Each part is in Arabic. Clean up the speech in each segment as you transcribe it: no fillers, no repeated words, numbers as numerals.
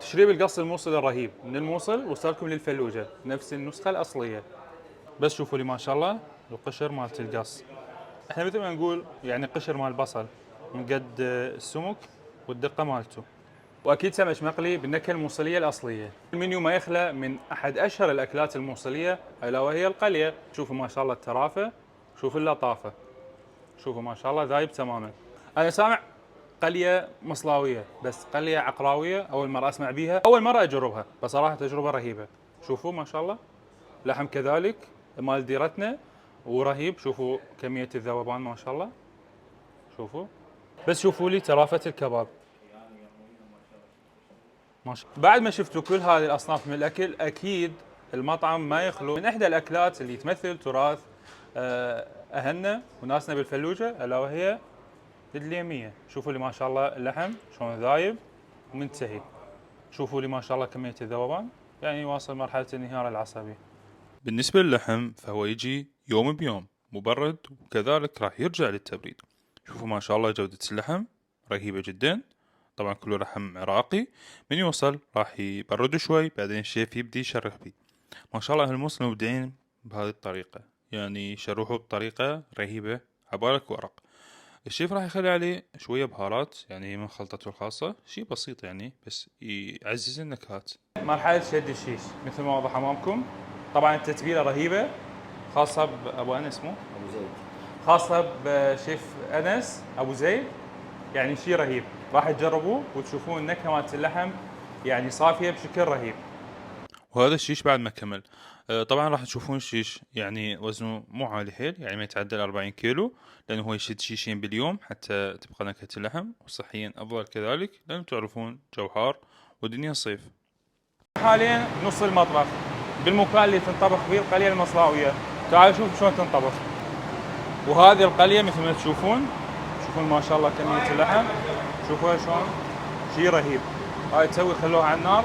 تشريب القص الموصل الرهيب من الموصل وصلكم للفلوجة نفس النسخة الأصلية. بس شوفوا لي ما شاء الله القشر مالت القص. احنا مثل ما نقول يعني قشر مال البصل من قد السمك والدقة مالته. واكيد سمك مقلي بالنكهة الموصلية الأصلية. المنيو ما يخلى من احد اشهر الاكلات الموصلية الا وهي القلية. شوفوا ما شاء الله الترافة، شوفوا اللطافة، شوفوا ما شاء الله ذايب تماما. انا سامع قلية مصلاوية بس قلية عقراوية اول مرة اسمع بيها، اول مرة اجربها، بصراحة تجربة رهيبة. شوفوا ما شاء الله لحم كذلك مال ديرتنا ورهيب. شوفوا كمية الذوبان ما شاء الله، شوفوا. بس شوفوا لي ترافة الكباب ما شاء الله. بعد ما شفتوا كل هذه الاصناف من الاكل، اكيد المطعم ما يخلو من احدى الاكلات اللي تمثل تراث اهلنا وناسنا بالفلوجة الا وهي الدليمية. شوفوا لي ما شاء الله اللحم شلون ذايب ومنتهي. شوفوا لي ما شاء الله كمية الذوبان، يعني واصل مرحلة الانهيار العصبي. بالنسبة للحم فهو يجي يوم بيوم مبرد، وكذلك راح يرجع للتبريد. شوفوا ما شاء الله جودة اللحم رهيبة جدا. طبعا كله لحم عراقي. من يوصل راح يبرد شوي، بعدين الشيف يبدي يشرح بيه. ما شاء الله هالموسم مبدعين بهذه الطريقة، يعني يشرحوا بطريقة رهيبة عبالك ورق. الشيف راح يخلي عليه شوية بهارات يعني من خلطته الخاصة، شيء بسيط يعني بس يعزز النكهات. مرحلة شد الشيش مثل ما واضح امامكم. طبعا التتبيلة رهيبة، خاصة بابو انس مو؟ ابو زيد. خاصة بشيف انس ابو زيد، يعني شيء رهيب. راح تجربوه وتشوفون النكهة مالت اللحم يعني صافية بشكل رهيب. وهذا الشيش بعد ما كمل. طبعا راح تشوفون الشيش يعني وزنه مو عالي حيل، يعني ما يتعدى 40 كيلو، لانه هو يشد شيشين باليوم حتى تبقى نكهة اللحم، وصحيا افضل كذلك لانه تعرفون جو حار ودنيا صيف. حاليا نص المطبخ بالمكان اللي تنطبخ فيه القلية المصلاوية. تعالوا شوفوا شلون تنطبخ. وهذه القلية مثل ما تشوفون، شوفون ما شاء الله كمية اللحم، شوفوها شلون شيء رهيب. هاي تسوي خلوها على النار،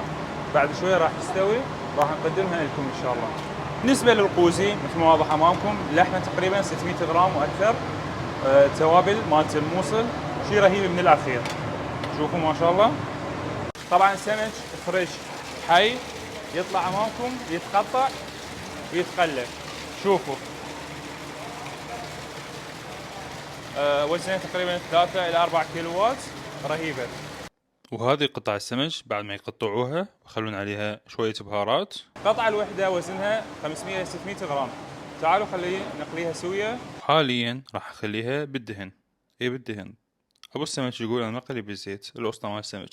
بعد شوية راح تستوي، راح نقدمها لكم ان شاء الله. بالنسبة للقوزي مثل ما واضح امامكم، اللحمة تقريبا 600 غرام واكثر. توابل مالت الموصل، شيء رهيب من الاخير. شوفوا ما شاء الله. طبعا سمك فريش حي يطلع امامكم يتقطع ويتقلى. شوفوا وزنها تقريبا 3 إلى 4 كيلوات، رهيبة. وهذه قطع السمك بعد ما يقطعوها يخلون عليها شوية بهارات. قطعة الوحدة وزنها 500 إلى 600 غرام. تعالوا خلي نقليها سوية. حاليا راح اخليها بالدهن. ايه بالدهن. ابو السمك يقول انا ما اقلي بالزيت، الاسطى مال السمك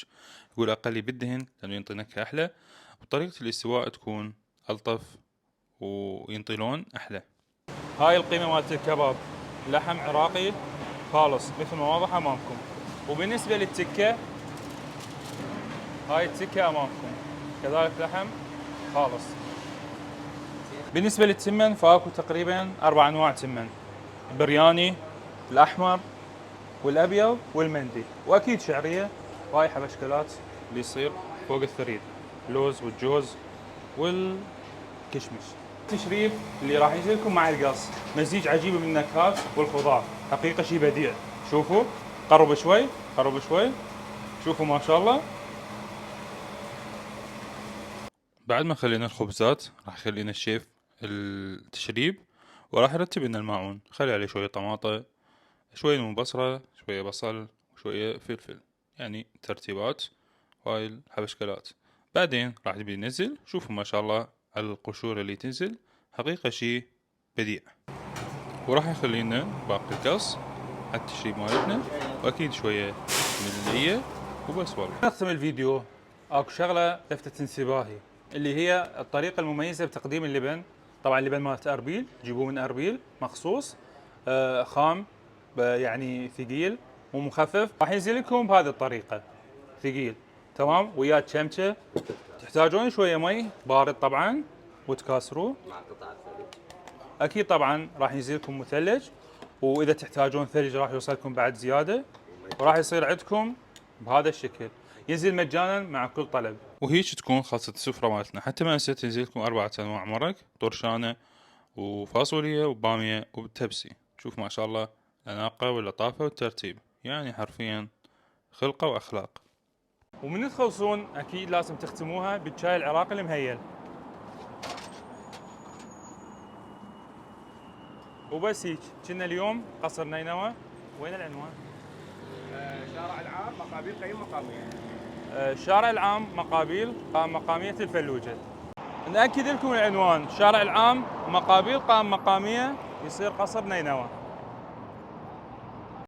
يقول اقلي بالدهن لانه ينطي نكهة احلى، وطريقة الاستواء تكون الطف وينطي لون احلى. هاي القيمة مالت الكباب، لحم عراقي خالص مثل ما واضح أمامكم. وبالنسبة للتكة، هاي التكة أمامكم كذلك لحم خالص. بالنسبة للتمن فاكو تقريبا 4 أنواع تمن: برياني، الأحمر، والأبيض، والمندي، وأكيد شعرية. وهاي حبشكلات اللي يصير فوق الثريد، اللوز والجوز والكشمش. التشريب اللي راح يجي لكم مع القص مزيج عجيب من النكهات والخضار، حقيقة شيء بديع. شوفوا، قرب شوي، قرب شوي، شوفوا ما شاء الله. بعد ما خلينا الخبزات راح يخلينا الشيف التشريب، وراح يرتب لنا الماعون. خلي عليه شوية طماطة، شوية من بصرة، شوية بصل، وشوية فلفل، يعني ترتيبات. وهاي الحبشكلات. بعدين راح نبي ننزل. شوفوا ما شاء الله على القشور اللي تنزل، حقيقة شي بديع. وراح يخلينا باقي القص على التشريب مالتنا، واكيد شوية من اللية، وبس والله. نختم الفيديو اكو شغله لفتت انتباهي، اللي هي الطريقه المميزه بتقديم اللبن. طبعا اللبن مالت اربيل، جيبوه من اربيل مخصوص، خام، يعني ثقيل ومخفف. راح ينزل لكم بهذه الطريقه ثقيل تمام، ويا شمشه. تحتاجون شويه مي بارد طبعا وتكاسروه مع قطع الثلج. اكيد. طبعا راح ينزل لكم مثلج، واذا تحتاجون ثلج راح يوصلكم بعد زياده، وراح يصير عندكم بهذا الشكل. ينزل مجانا مع كل طلب. وهيك تكون خلصت السفرة مالتنا. حتى ما نسيت تنزلكم 4 أنواع مرق: طرشانة وفاصوليا وبامية وبتبسي. شوف ما شاء الله الأناقة واللطافة والترتيب، يعني حرفيا خلقة وأخلاق. ومن تخلصون اكيد لازم تختموها بالشاي العراقي المهيل. وبس هيك كنا اليوم قصر نينوى. وين العنوان؟ شارع العام مقابل قيم مقامية. الشارع العام مقابيل قام مقامية الفلوجة. نأكد لكم العنوان: الشارع العام مقابيل قام مقامية، يصير قصر نينوى.